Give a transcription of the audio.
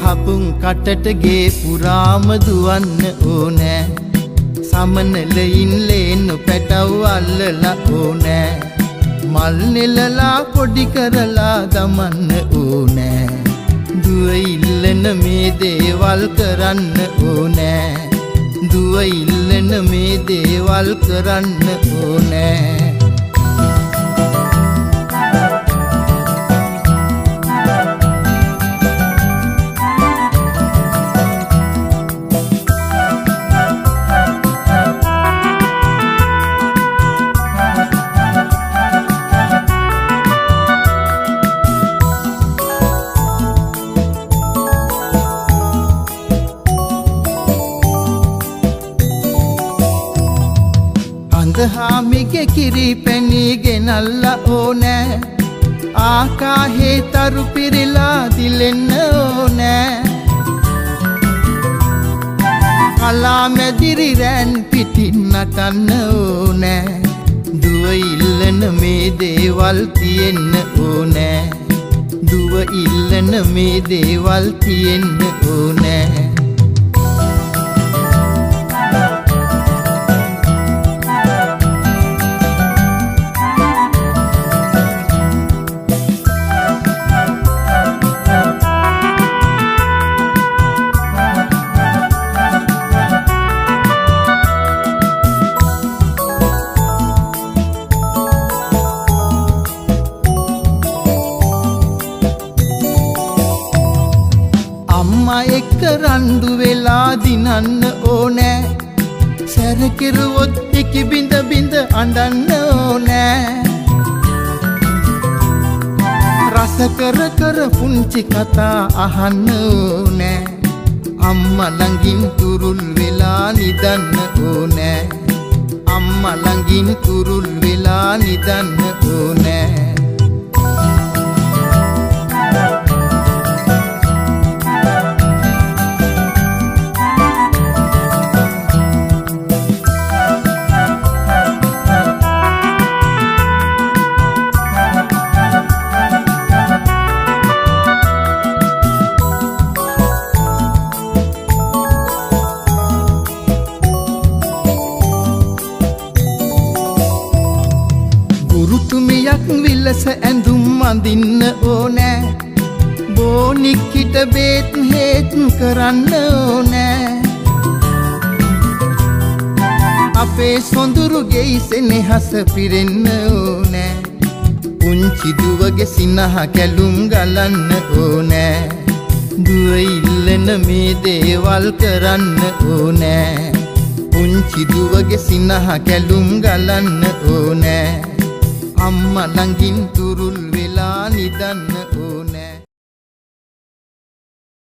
අපුන් කටට ගේ පුරාම දුවන්න ඕනෑ සමනලයින් ලේනු පැටව් අල්ලලා ඕනෑ මල් නෙලලා පොඩි කරලා දමන්න ඕනෑ දුව ඉල්ලන මේ දේවල් කරන්න ඕනෑ දුව ඉල්ලන මේ දේවල් කරන්න ඕනෑ හාමිගේ කිරි පැණි ගෙනල්ල ඕනෑ ආකාහේ තරු පිරිලා දිලෙන්න ඕනෑ කලා මැදිරි රැන් පිටින් නටන්න ඕනෑ දුව ඉල්ලන මේ දේවල් තියෙන්න ඕනෑ දුව ඉල්ලන මේ දේවල් තියෙන්න ඕනෑ එක්ක රණ්ඩු වෙලා දිනන්න ඕනෑ සැරකිරුවොත් ඉකි බිඳ බිඳ අඬන්න ඕනෑ රස කර කර පුංචි කතා අහන්න ඕනෑ අම්මා ළඟින් තුරුල් වෙලා නිදන්න ඕනෑ අම්මා ළඟින් තුරුල් වෙලා නිදන්න ඕනෑ ගුරුතුමියක් විලස ඇඳුම් අඳින්න ඕනෑ බෝනික්කිට බේත් හේත් කරන්න ඕනෑ අපේ සොඳුරු ගෙයිසෙනෙහස පිරෙන්න ඕනෑ පුංචි දුවගේ සිනහ කැලුම් ගලන්න ඕනෑ දුව ඉල්ලන මේ දේවල් කරන්න ඕනෑ පුංචි දුවගේ සිනහ කැලුම් ගලන්න ඕනෑ අම්මා ළඟින් තුරුල් වෙලා නිදන්න